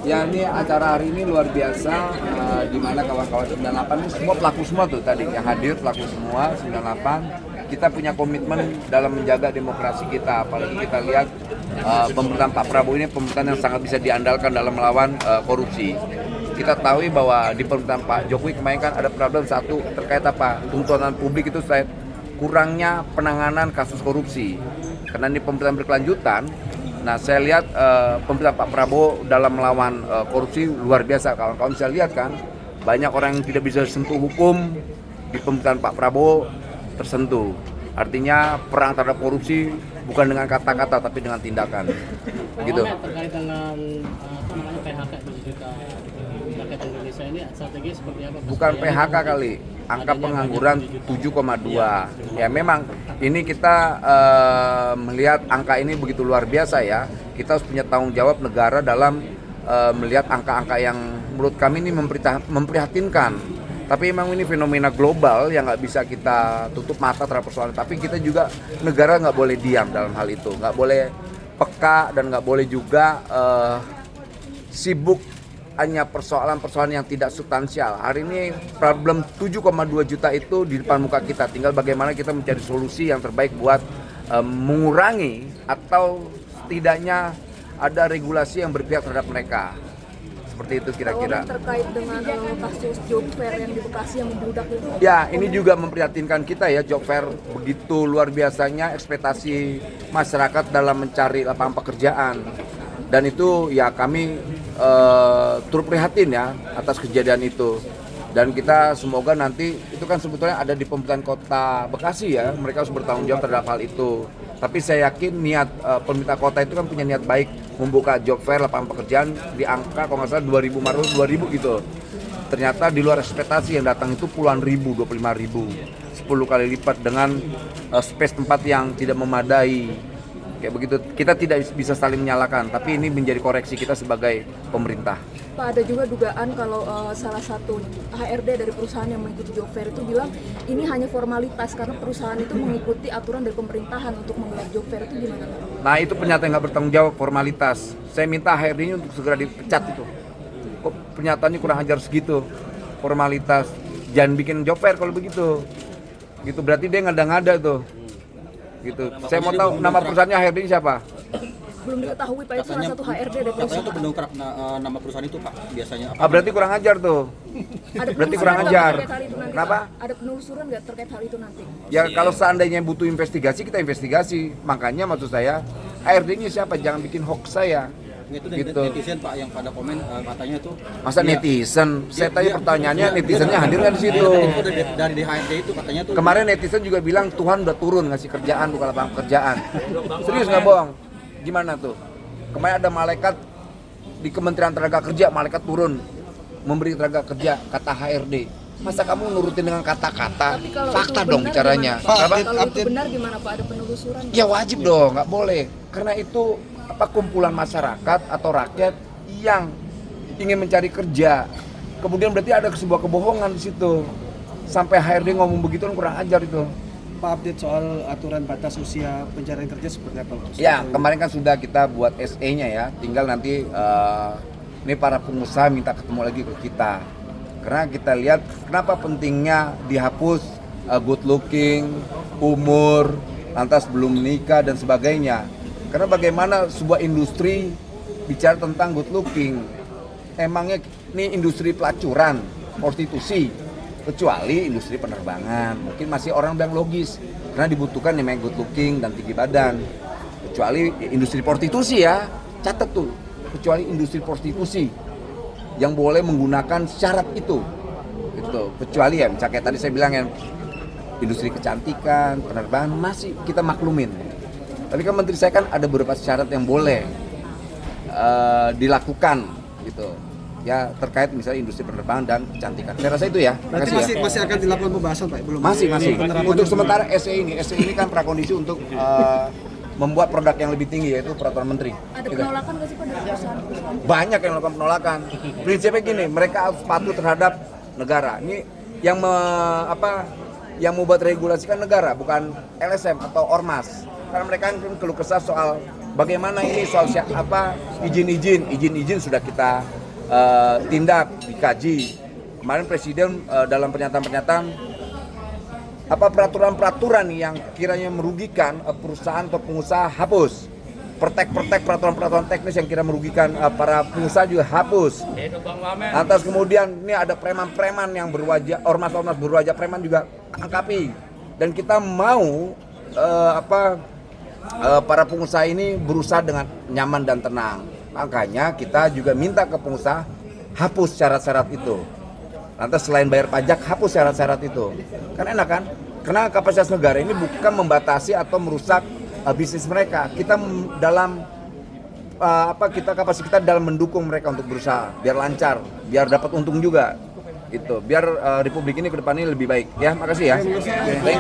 Ya, ini acara hari ini luar biasa, di mana kawan-kawan 98 ini semua pelaku semua tuh tadi yang hadir, pelaku semua 98. Kita punya komitmen dalam menjaga demokrasi kita, apalagi kita lihat pemerintahan Pak Prabowo ini pemerintahan yang sangat bisa diandalkan dalam melawan korupsi. Kita tahu bahwa di pemerintahan Pak Jokowi kemarin kan ada problem satu terkait apa, tuntutan publik itu terkait kurangnya penanganan kasus korupsi. Karena ini pemerintahan berkelanjutan. Nah, saya lihat pemerintahan Pak Prabowo dalam melawan korupsi luar biasa. Kawan-kawan bisa lihat kan, banyak orang yang tidak bisa sentuh hukum di pemerintahan Pak Prabowo tersentuh. Artinya perang terhadap korupsi bukan dengan kata-kata tapi dengan tindakan. Gitu. Terkait dengan PHK 7 juta rakyat Indonesia ini strategi seperti apa? Bukan PHK kali, angka pengangguran 7,2. Ya memang ini kita melihat angka ini begitu luar biasa ya. Kita harus punya tanggung jawab negara dalam melihat angka-angka yang menurut kami ini memprihatinkan. Tapi memang ini fenomena global yang nggak bisa kita tutup mata terhadap persoalan. Tapi kita juga negara nggak boleh diam dalam hal itu, nggak boleh peka dan nggak boleh juga sibuk hanya persoalan-persoalan yang tidak substansial. Hari ini problem 7,2 juta itu di depan muka kita. Tinggal bagaimana kita mencari solusi yang terbaik buat mengurangi atau setidaknya ada regulasi yang berpihak terhadap mereka. Seperti itu kira-kira. Kalau terkait dengan kasus job fair yang di Bekasi yang membludak itu. Ya, ini juga memprihatinkan kita ya, job fair begitu luar biasanya ekspektasi masyarakat dalam mencari lapangan pekerjaan. Dan itu ya kami turut prihatin ya atas kejadian itu. Dan kita semoga nanti itu kan sebetulnya ada di pemerintahan kota Bekasi ya, mereka harus bertanggung jawab terhadap hal itu. Tapi saya yakin niat pemerintah kota itu kan punya niat baik membuka job fair lapangan pekerjaan di angka kalau nggak salah 2.000 gitu. Ternyata di luar ekspektasi yang datang itu puluhan ribu, 25.000, 10 kali lipat dengan space tempat yang tidak memadai. Kayak begitu, kita tidak bisa saling menyalahkan, tapi ini menjadi koreksi kita sebagai pemerintah. Pak, ada juga dugaan kalau salah satu HRD dari perusahaan yang mengikuti job fair itu bilang ini hanya formalitas karena perusahaan itu mengikuti aturan dari pemerintahan untuk menggelar job fair, itu gimana Pak? Nah, itu pernyataan yang nggak bertanggung jawab, formalitas. Saya minta HRD ini untuk segera dipecat itu. Kok pernyataannya kurang ajar segitu, formalitas. Jangan bikin job fair kalau begitu. Gitu berarti dia ngada-ngada tuh. Gitu. Saya mau tahu nama perusahaannya HRD ini siapa? Belum diketahui Pak, itu salah satu HRD dari Katanya perusahaan. itu mendongkrak nama perusahaan itu Pak, biasanya apa? Berarti kurang ajar tuh. Berarti kurang ajar. Kenapa? Ada penelusuran nggak terkait hal itu nanti? Ya kalau seandainya butuh investigasi, kita investigasi. Makanya maksud saya, HRD-nya siapa? Jangan bikin hoax saya. Itu Gitu. netizen Pak yang pada komen katanya itu. Masa netizen? Saya tanya pertanyaannya, netizennya hadir nggak di situ? Itu dari HRD itu katanya tuh. Kemarin netizen juga bilang Tuhan udah turun ngasih kerjaan, bukan lapangan pekerjaan. Serius nggak bohong? Gimana tuh? Kemarin ada malaikat di Kementerian Tenaga Kerja, malaikat turun memberi tenaga kerja, kata HRD. Masa kamu nurutin dengan kata-kata? Fakta dong bicaranya. Kalau itu benar gimana Pak? Ada penelusuran? Ya wajib dong, nggak boleh. Karena itu kumpulan masyarakat atau rakyat yang ingin mencari kerja. Kemudian berarti ada sebuah kebohongan di situ. Sampai HRD ngomong begitu kan kurang ajar itu. Pak, update soal aturan batas usia pencarian kerja seperti apa? Ya, kemarin kan sudah kita buat SE-nya ya. Tinggal nanti ini para pengusaha minta ketemu lagi ke kita. Karena kita lihat kenapa pentingnya dihapus good looking, umur, lantas belum menikah dan sebagainya. Karena bagaimana sebuah industri bicara tentang good looking. Emangnya ini industri pelacuran, prostitusi. Kecuali industri penerbangan, mungkin masih orang bilang logis karena dibutuhkan namanya good looking dan tinggi badan. Kecuali industri prostitusi ya, catat tuh. Kecuali industri prostitusi yang boleh menggunakan syarat itu, gitu. Kecuali ya, misalnya kayak tadi saya bilang ya, industri kecantikan, penerbangan masih kita maklumin. Tapi kan menteri saya kan ada beberapa syarat yang boleh dilakukan, gitu. Ya terkait misalnya industri penerbangan dan kecantikan. Saya rasa itu ya. Berarti masih akan dilakukan pembahasan Pak? Belum. Masih. Untuk sementara SE ini kan prakondisi untuk membuat produk yang lebih tinggi yaitu peraturan menteri. Ada penolakan nggak sih Pak dari perusahaan? Banyak yang melakukan penolakan. Prinsipnya gini, mereka harus patuh terhadap negara. Ini yang yang membuat regulasi kan negara, bukan LSM atau ormas. Karena mereka kan keluh kesah soal bagaimana ini soal izin-izin sudah kita tindak, dikaji. Kemarin Presiden dalam pernyataan peraturan-peraturan yang kiranya merugikan perusahaan atau pengusaha hapus. Pertek peraturan-peraturan teknis yang kira merugikan para pengusaha juga hapus. Lantas kemudian ini ada preman-preman yang berwajah, ormas-ormas berwajah preman juga angkapi. Dan kita mau para pengusaha ini berusaha dengan nyaman dan tenang. Makanya kita juga minta ke pengusaha hapus syarat-syarat itu. Lantas selain bayar pajak, hapus syarat-syarat itu. Kan enak kan? Karena kapasitas negara ini bukan membatasi atau merusak bisnis mereka. Kita dalam kapasitas kita dalam mendukung mereka untuk berusaha biar lancar, biar dapat untung juga. Gitu. Biar Republik ini ke depannya lebih baik. Ya, makasih ya. Thank you.